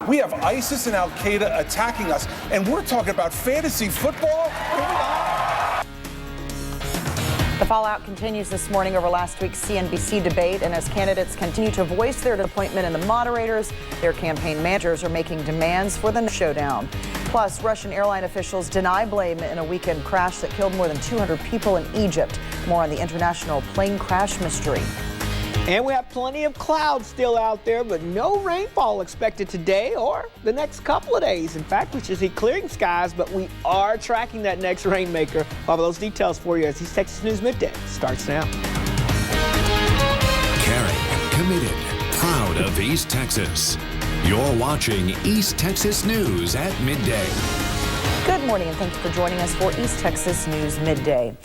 We have ISIS and Al-Qaeda attacking us, and we're talking about fantasy football? The fallout continues this morning over last week's CNBC debate, and as candidates continue to voice their disappointment in the moderators, their campaign managers are making demands for the showdown. Plus, Russian airline officials deny blame in a weekend crash that killed more than 200 people in Egypt. More on the international plane crash mystery. And we have plenty of clouds still out there, but no rainfall expected today or the next couple of days. In fact, we should see clearing skies, but we are tracking that next rainmaker. We'll have those details for you as East Texas News Midday starts now. Caring, committed, proud of East Texas. You're watching East Texas News at Midday. Good morning and thank you for joining us for East Texas News Midday.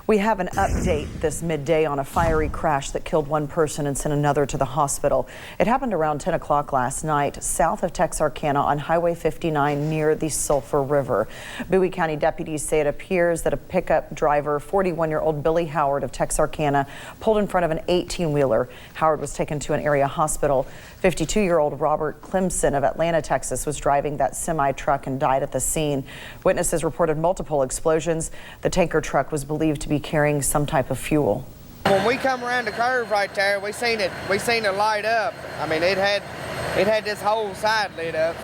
We have an update this midday on a fiery crash that killed one person and sent another to the hospital. It happened around 10 o'clock last night south of Texarkana on Highway 59 near the Sulphur River. Bowie County deputies say it appears that a pickup driver, 41-year-old Billy Howard of Texarkana, pulled in front of an 18-wheeler. Howard was taken to an area hospital. 52-year-old Robert Clemson of Atlanta, Texas, was driving that semi-truck and died at the scene. Witnesses reported multiple explosions. The tanker truck was believed to be carrying some type of fuel. When we come around the curve right there, we seen it light up. I mean, it had this whole side lit up.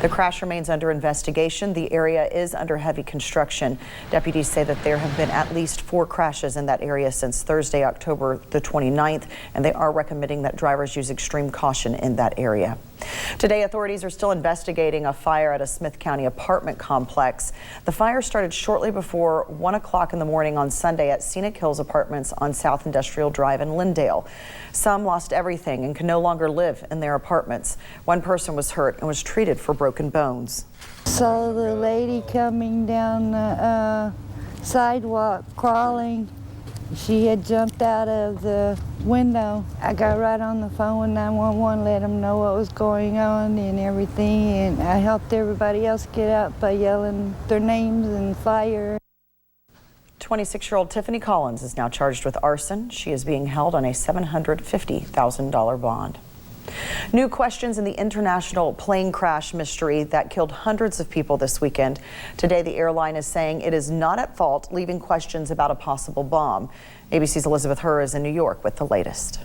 The crash remains under investigation. The area is under heavy construction. Deputies say that there have been at least 4 crashes in that area since Thursday, October the 29th, and they are recommending that drivers use extreme caution in that area. Today, authorities are still investigating a fire at a Smith County apartment complex. The fire started shortly before 1 o'clock in the morning on Sunday at Scenic Hills Apartments on South Industrial Drive in Lindale. Some lost everything and can no longer live in their apartments. One person was hurt and was treated for broken bones. Saw the lady coming down the sidewalk crawling. She had jumped out of the window. I got right on the phone with 911, let them know what was going on and everything, and I helped everybody else get out by yelling their names and fire. 26-year-old Tiffany Collins is now charged with arson. She is being held on a $750,000 bond. New questions in the international plane crash mystery that killed hundreds of people this weekend. Today, the airline is saying it is not at fault, leaving questions about a possible bomb. ABC's Elizabeth Herr is in New York with the latest.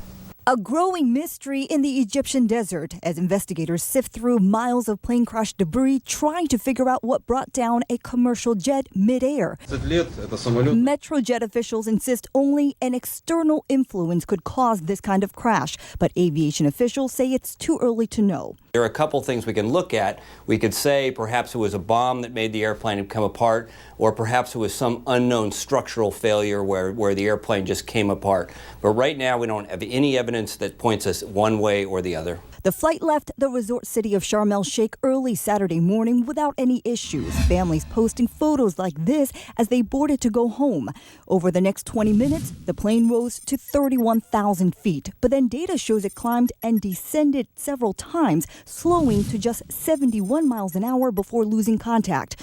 A growing mystery in the Egyptian desert as investigators sift through miles of plane crash debris trying to figure out what brought down a commercial jet midair. Metrojet officials insist only an external influence could cause this kind of crash, but aviation officials say it's too early to know. There are a couple things we can look at. We could say perhaps it was a bomb that made the airplane come apart, or perhaps it was some unknown structural failure where the airplane just came apart. But right now we don't have any evidence that points us one way or the other. The flight left the resort city of Sharm el-Sheikh early Saturday morning without any issues. Families posting photos like this as they boarded to go home. Over the next 20 minutes, the plane rose to 31,000 feet, but then data shows it climbed and descended several times, slowing to just 71 miles an hour before losing contact.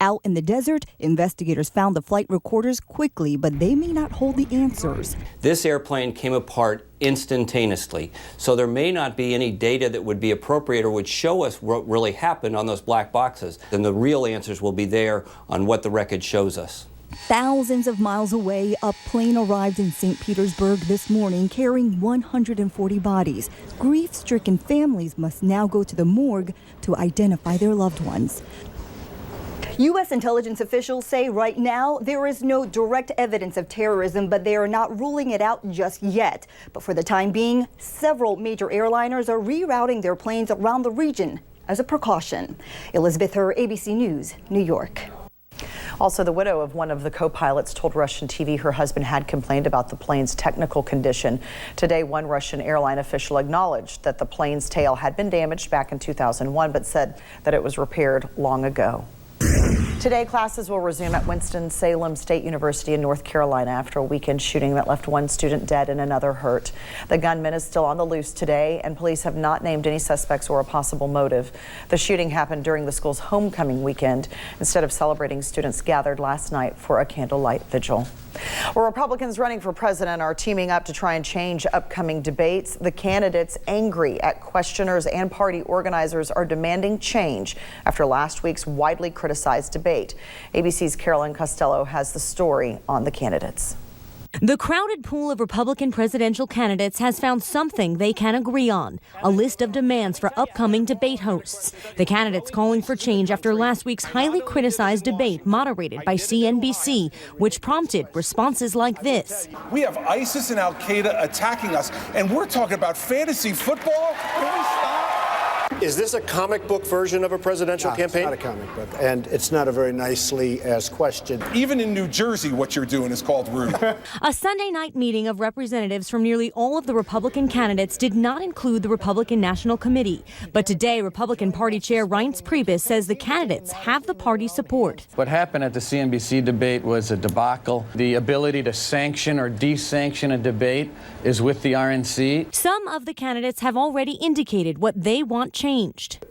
Out in the desert, investigators found the flight recorders quickly, but they may not hold the answers. This airplane came apart instantaneously, so there may not be any data that would be appropriate or would show us what really happened on those black boxes. And the real answers will be there on what the wreckage shows us. Thousands of miles away, a plane arrived in St. Petersburg this morning carrying 140 bodies. Grief-stricken families must now go to the morgue to identify their loved ones. U.S. intelligence officials say right now there is no direct evidence of terrorism, but they are not ruling it out just yet. But for the time being, several major airliners are rerouting their planes around the region as a precaution. Elizabeth Herr, ABC News, New York. Also, the widow of one of the co-pilots told Russian TV her husband had complained about the plane's technical condition. Today, one Russian airline official acknowledged that the plane's tail had been damaged back in 2001, but said that it was repaired long ago. Today, classes will resume at Winston-Salem State University in North Carolina after a weekend shooting that left one student dead and another hurt. The gunman is still on the loose today, and police have not named any suspects or a possible motive. The shooting happened during the school's homecoming weekend. Instead of celebrating, students gathered last night for a candlelight vigil. Well, Republicans running for president are teaming up to try and change upcoming debates. The candidates, angry at questioners and party organizers, are demanding change after last week's widely criticized debate. ABC's Carolyn Costello has the story on the candidates. The crowded pool of Republican presidential candidates has found something they can agree on, a list of demands for upcoming debate hosts. The candidates calling for change after last week's highly criticized debate moderated by CNBC, which prompted responses like this. We have ISIS and Al-Qaeda attacking us, and we're talking about fantasy football? Can we stop? Is this a comic book version of a presidential campaign? It's not a comic book, and it's not a very nicely asked question. Even in New Jersey, what you're doing is called rude. A Sunday night meeting of representatives from nearly all of the Republican candidates did not include the Republican National Committee. But today, Republican Party Chair Reince Priebus says the candidates have the party support. What happened at the CNBC debate was a debacle. The ability to sanction or desanction a debate is with the RNC. Some of the candidates have already indicated what they want changed.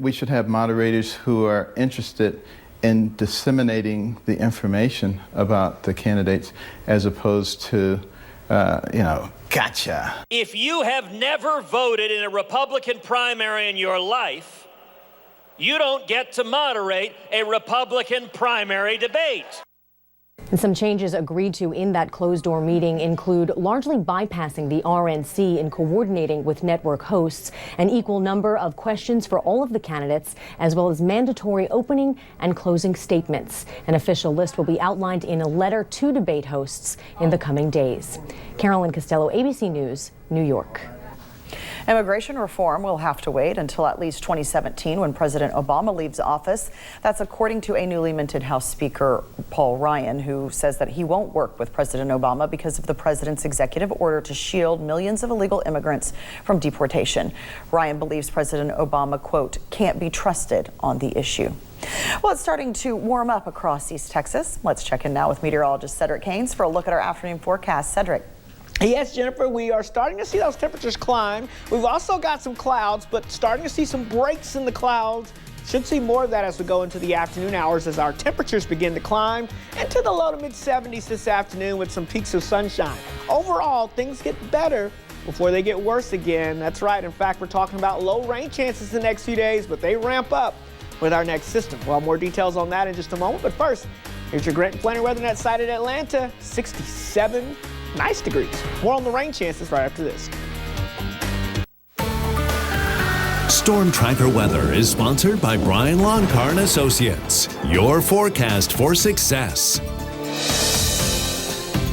We should have moderators who are interested in disseminating the information about the candidates as opposed to, gotcha. If you have never voted in a Republican primary in your life, you don't get to moderate a Republican primary debate. And some changes agreed to in that closed-door meeting include largely bypassing the RNC and coordinating with network hosts, an equal number of questions for all of the candidates, as well as mandatory opening and closing statements. An official list will be outlined in a letter to debate hosts in the coming days. Carolyn Costello, ABC News, New York. Immigration reform will have to wait until at least 2017 when President Obama leaves office. That's according to a newly minted House Speaker Paul Ryan, who says that he won't work with President Obama because of the president's executive order to shield millions of illegal immigrants from deportation. Ryan believes President Obama, quote, can't be trusted on the issue. Well, it's starting to warm up across East Texas. Let's check in now with meteorologist Cedric Haynes for a look at our afternoon forecast. Cedric. Yes, Jennifer, we are starting to see those temperatures climb. We've also got some clouds, but starting to see some breaks in the clouds. Should see more of that as we go into the afternoon hours as our temperatures begin to climb into the low to mid 70s this afternoon with some peaks of sunshine. Overall, things get better before they get worse again. That's right. In fact, we're talking about low rain chances the next few days, but they ramp up with our next system. We'll have more details on that in just a moment. But first, here's your Grant and Planner Weather Net site at Atlanta, 67 nice degrees. More on the rain chances right after this. Storm Tracker Weather is sponsored by Brian Lawn Car and Associates. Your forecast for success.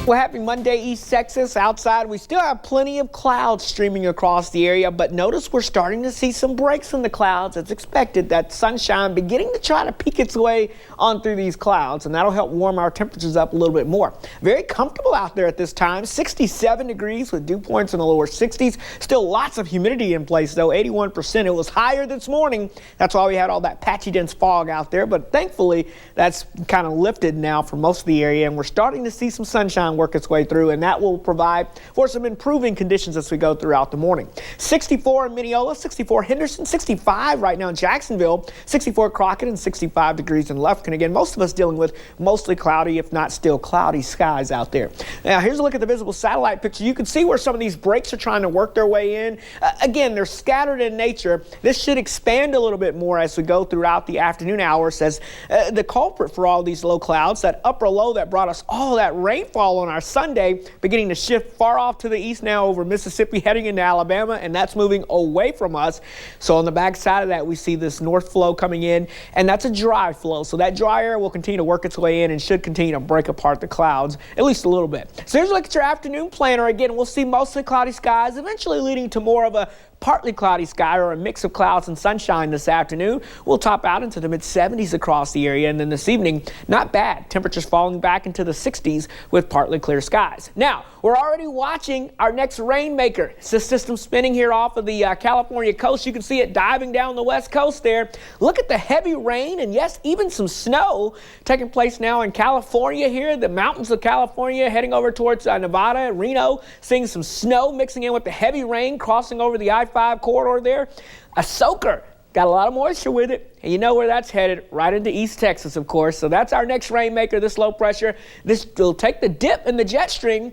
Well, happy Monday, East Texas. Outside, we still have plenty of clouds streaming across the area, but notice we're starting to see some breaks in the clouds. As expected, that sunshine beginning to try to peek its way on through these clouds, and that'll help warm our temperatures up a little bit more. Very comfortable out there at this time, 67 degrees with dew points in the lower 60s. Still lots of humidity in place, though, 81%. It was higher this morning. That's why we had all that patchy, dense fog out there, but thankfully, that's kind of lifted now for most of the area, and we're starting to see some sunshine work its way through, and that will provide for some improving conditions as we go throughout the morning. 64 in Mineola, 64 Henderson, 65 right now in Jacksonville, 64 Crockett, and 65 degrees in Lufkin. Again, most of us dealing with mostly cloudy, if not still cloudy skies out there. Now, here's a look at the visible satellite picture. You can see where some of these breaks are trying to work their way in. Again, they're scattered in nature. This should expand a little bit more as we go throughout the afternoon hours, as the culprit for all these low clouds, that upper low that brought us all that rainfall on our Sunday, beginning to shift far off to the east now over Mississippi, heading into Alabama, and that's moving away from us. So on the back side of that, we see this north flow coming in, and that's a dry flow. So that dry air will continue to work its way in and should continue to break apart the clouds at least a little bit. So here's a look at your afternoon planner. Again, we'll see mostly cloudy skies, eventually leading to more of a partly cloudy sky or a mix of clouds and sunshine this afternoon. We'll top out into the mid-70s across the area, and then this evening, not bad. Temperatures falling back into the 60s with partly clear skies. Now, we're already watching our next rainmaker. It's this system spinning here off of the California coast. You can see it diving down the west coast there. Look at the heavy rain and, yes, even some snow taking place now in California here, the mountains of California, heading over towards Nevada, Reno, seeing some snow mixing in with the heavy rain crossing over the I-5 corridor there. A soaker. Got a lot of moisture with it, and you know where that's headed, right into East Texas, of course. So that's our next rainmaker, this low pressure. This will take the dip in the jet stream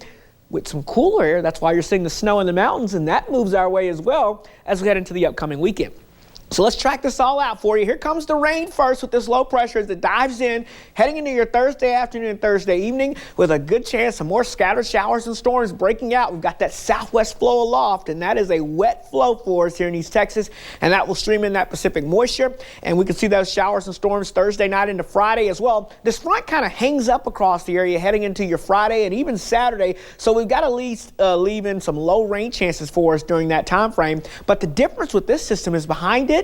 with some cooler air. That's why you're seeing the snow in the mountains, and that moves our way as well as we head into the upcoming weekend. So let's track this all out for you. Here comes the rain first with this low pressure as it dives in, heading into your Thursday afternoon and Thursday evening with a good chance of more scattered showers and storms breaking out. We've got that southwest flow aloft, and that is a wet flow for us here in East Texas, and that will stream in that Pacific moisture, and we can see those showers and storms Thursday night into Friday as well. This front kind of hangs up across the area heading into your Friday and even Saturday, so we've got to at least leave in some low rain chances for us during that time frame. But the difference with this system is behind it,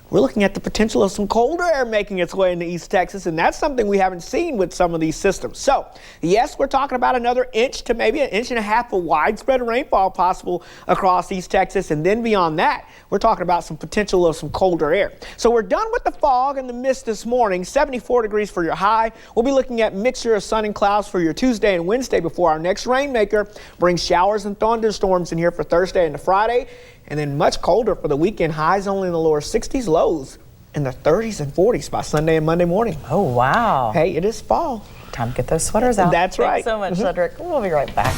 we're looking at the potential of some colder air making its way into East Texas, and that's something we haven't seen with some of these systems. So, yes, we're talking about another inch to maybe an inch and a half of widespread rainfall possible across East Texas, and then beyond that, we're talking about some potential of some colder air. So we're done with the fog and the mist this morning, 74 degrees for your high. We'll be looking at mixture of sun and clouds for your Tuesday and Wednesday before our next rainmaker brings showers and thunderstorms in here for Thursday and Friday. And then much colder for the weekend. Highs only in the lower 60s, lows in the 30s and 40s by Sunday and Monday morning. Oh, wow. Hey, it is fall. Time to get those sweaters out. That's right. Thanks so much, Cedric. We'll be right back.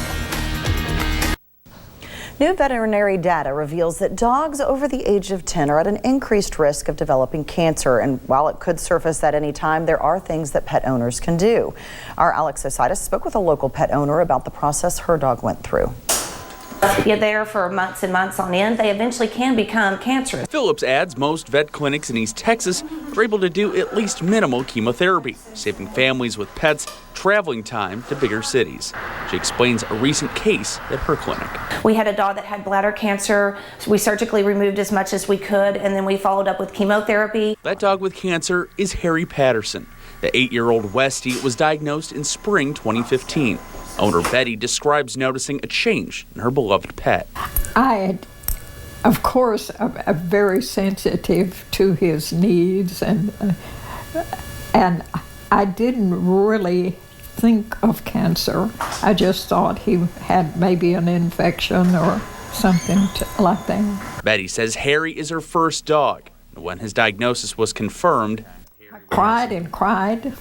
New veterinary data reveals that dogs over the age of 10 are at an increased risk of developing cancer. And while it could surface at any time, there are things that pet owners can do. Our Alex Ositis spoke with a local pet owner about the process her dog went through. You're there for months and months on end, they eventually can become cancerous. Phillips adds most vet clinics in East Texas are able to do at least minimal chemotherapy, saving families with pets traveling time to bigger cities. She explains a recent case at her clinic. We had a dog that had bladder cancer. We surgically removed as much as we could, and then we followed up with chemotherapy. That dog with cancer is Harry Patterson. The 8-year-old Westie was diagnosed in spring 2015. Owner Betty describes noticing a change in her beloved pet. I, of course, am very sensitive to his needs, and I didn't really think of cancer. I just thought he had maybe an infection or something like that. Betty says Harry is her first dog. When his diagnosis was confirmed, I cried and cried.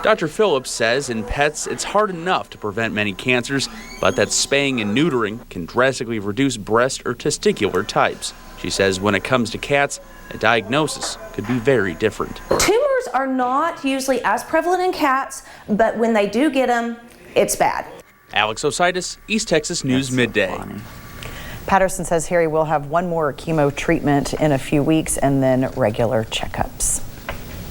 Dr. Phillips says in pets it's hard enough to prevent many cancers, but that spaying and neutering can drastically reduce breast or testicular types. She says when it comes to cats, a diagnosis could be very different. Tumors are not usually as prevalent in cats, but when they do get them, it's bad. Alex Ositis, East Texas News Midday. Patterson says Harry will have one more chemo treatment in a few weeks and then regular checkups.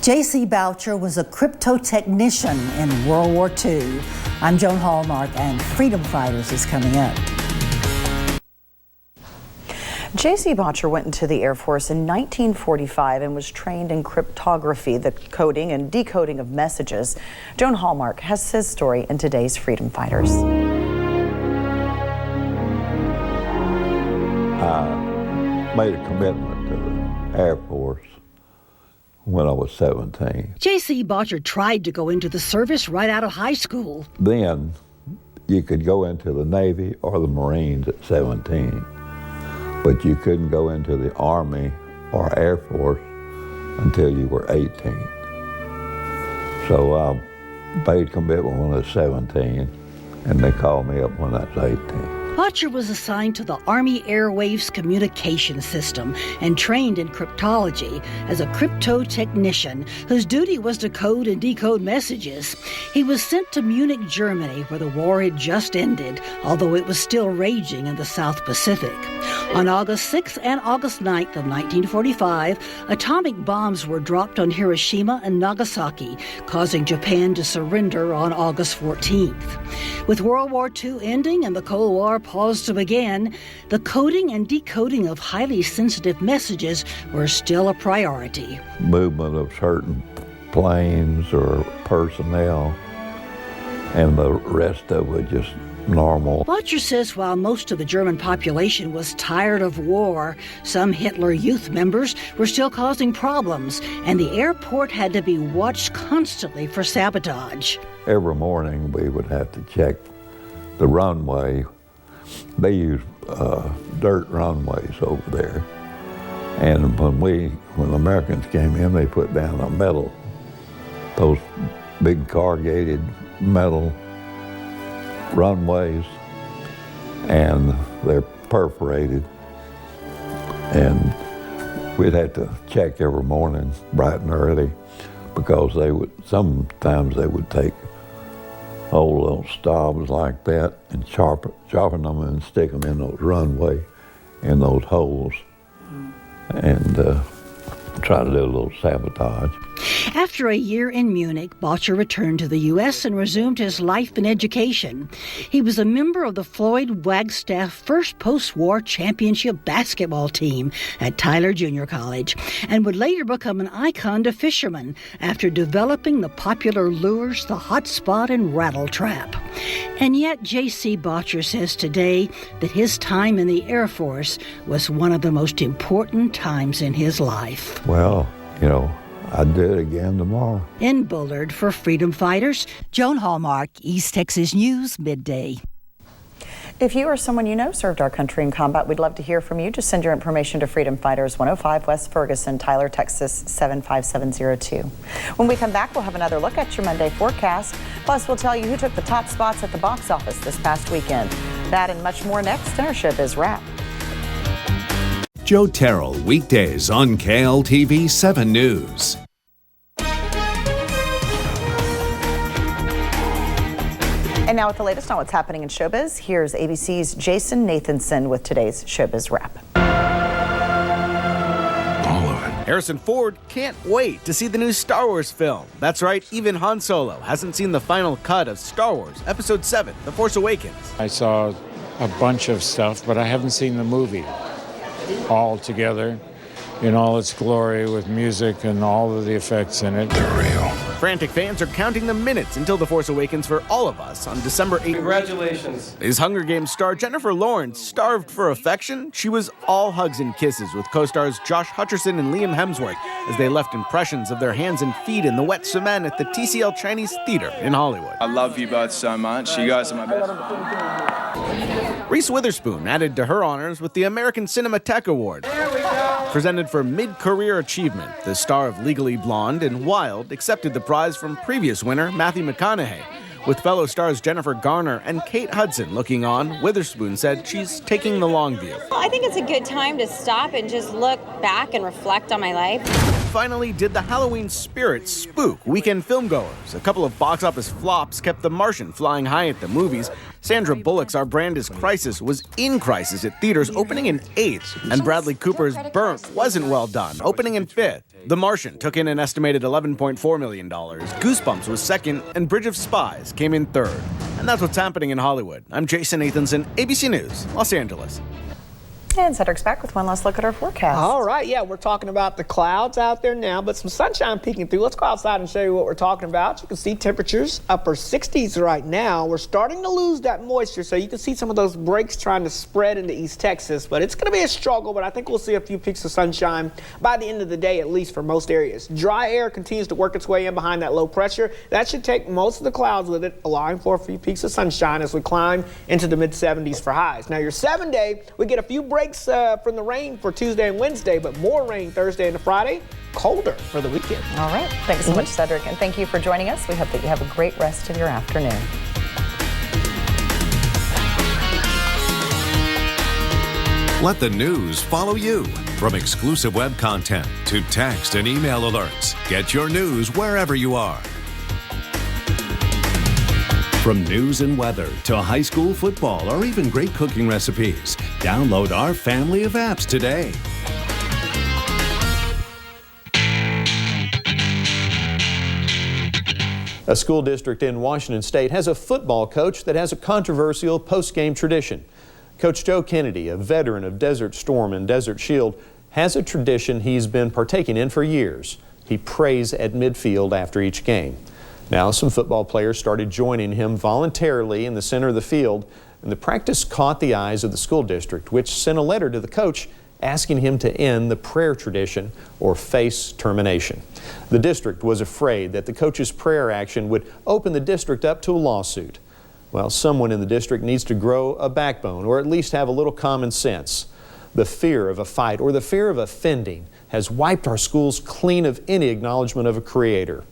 J.C. Boucher was a crypto technician in World War II. I'm Joan Hallmark, and Freedom Fighters is coming up. J.C. Boucher went into the Air Force in 1945 and was trained in cryptography, the coding and decoding of messages. Joan Hallmark has his story in today's Freedom Fighters. I made a commitment to the Air Force when I was 17. J.C. Boucher tried to go into the service right out of high school. Then you could go into the Navy or the Marines at 17, but you couldn't go into the Army or Air Force until you were 18. So I made a commitment when I was 17, and they called me up when I was 18. Boucher was assigned to the Army Airwaves Communication System and trained in cryptology as a crypto technician whose duty was to code and decode messages. He was sent to Munich, Germany, where the war had just ended, although it was still raging in the South Pacific. On August 6th and August 9th of 1945, atomic bombs were dropped on Hiroshima and Nagasaki, causing Japan to surrender on August 14th. With World War II ending and the Cold War pause to begin, the coding and decoding of highly sensitive messages were still a priority. Movement of certain planes or personnel, and the rest of it just normal. Botcher says while most of the German population was tired of war, some Hitler Youth members were still causing problems, and the airport had to be watched constantly for sabotage. Every morning we would have to check the runway. They use dirt runways over there. And when the Americans came in, they put down a metal, those big corrugated metal runways, and they're perforated. And we'd have to check every morning bright and early, because sometimes they would take old little stobs like that and sharpen them and stick them in those runway, in those holes, and try to do a little sabotage. After a year in Munich, Botcher returned to the U.S. and resumed his life in education. He was a member of the Floyd Wagstaff first post-war championship basketball team at Tyler Junior College, and would later become an icon to fishermen after developing the popular lures, the hot spot and rattle trap. And yet, J.C. Botcher says today that his time in the Air Force was one of the most important times in his life. Well, I'd do it again tomorrow. In Bullard for Freedom Fighters, Joan Hallmark, East Texas News, Midday. If you or someone you know served our country in combat, we'd love to hear from you. Just send your information to Freedom Fighters, 105 West Ferguson, Tyler, Texas, 75702. When we come back, we'll have another look at your Monday forecast. Plus, we'll tell you who took the top spots at the box office this past weekend. That and much more next in our Showbiz Wrap. Joe Terrell, weekdays on KLTV 7 News. And now with the latest on what's happening in showbiz, here's ABC's Jason Nathanson with today's Showbiz Wrap. All of it. Harrison Ford can't wait to see the new Star Wars film. That's right, even Han Solo hasn't seen the final cut of Star Wars Episode 7, The Force Awakens. I saw a bunch of stuff, but I haven't seen the movie all together in all its glory with music and all of the effects in it. They're real. Frantic fans are counting the minutes until The Force Awakens for all of us on December 8th. Congratulations. Is Hunger Games star Jennifer Lawrence starved for affection? She was all hugs and kisses with co-stars Josh Hutcherson and Liam Hemsworth as they left impressions of their hands and feet in the wet cement at the TCL Chinese Theater in Hollywood. I love you both so much. You guys are my best. Reese Witherspoon added to her honors with the American Cinematheque Award. Presented for mid-career achievement, the star of Legally Blonde and Wild accepted the prize from previous winner Matthew McConaughey. With fellow stars Jennifer Garner and Kate Hudson looking on, Witherspoon said she's taking the long view. I think it's a good time to stop and just look back and reflect on my life. Finally, did the Halloween spirit spook weekend filmgoers? A couple of box office flops kept The Martian flying high at the movies. Sandra Bullock's Our Brand is Crisis was in crisis at theaters, opening in 8th. And Bradley Cooper's Burnt wasn't well done, opening in 5th. The Martian took in an estimated $11.4 million. Goosebumps was 2nd, and Bridge of Spies came in 3rd. And that's what's happening in Hollywood. I'm Jason Nathanson, ABC News, Los Angeles. And Cedric's back with one last look at our forecast. All right, yeah, we're talking about the clouds out there now, but some sunshine peeking through. Let's go outside and show you what we're talking about. You can see temperatures upper 60s right now. We're starting to lose that moisture, so you can see some of those breaks trying to spread into East Texas, but it's going to be a struggle, but I think we'll see a few peaks of sunshine by the end of the day, at least for most areas. Dry air continues to work its way in behind that low pressure. That should take most of the clouds with it, allowing for a few peaks of sunshine as we climb into the mid-70s for highs. Now, your 7-day, we get a few breaks from the rain for Tuesday and Wednesday, but more rain Thursday and Friday. Colder for the weekend. All right. Thanks so much, Cedric, and thank you for joining us. We hope that you have a great rest of your afternoon. Let the news follow you. From exclusive web content to text and email alerts, get your news wherever you are. From news and weather to high school football or even great cooking recipes, download our family of apps today. A school district in Washington State has a football coach that has a controversial post-game tradition. Coach Joe Kennedy, a veteran of Desert Storm and Desert Shield, has a tradition he's been partaking in for years. He prays at midfield after each game. Now some football players started joining him voluntarily in the center of the field, and the practice caught the eyes of the school district, which sent a letter to the coach asking him to end the prayer tradition or face termination. The district was afraid that the coach's prayer action would open the district up to a lawsuit. Well, someone in the district needs to grow a backbone or at least have a little common sense. The fear of a fight or the fear of offending has wiped our schools clean of any acknowledgement of a creator.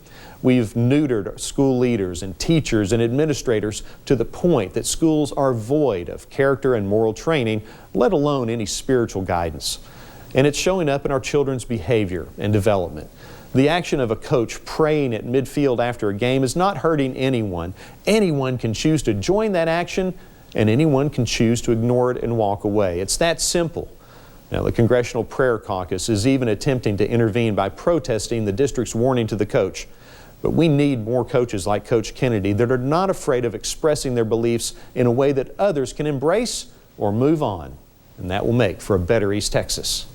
We've neutered school leaders and teachers and administrators to the point that schools are void of character and moral training, let alone any spiritual guidance. And it's showing up in our children's behavior and development. The action of a coach praying at midfield after a game is not hurting anyone. Anyone can choose to join that action, and anyone can choose to ignore it and walk away. It's that simple. Now, the Congressional Prayer Caucus is even attempting to intervene by protesting the district's warning to the coach. But we need more coaches like Coach Kennedy that are not afraid of expressing their beliefs in a way that others can embrace or move on. And that will make for a better East Texas.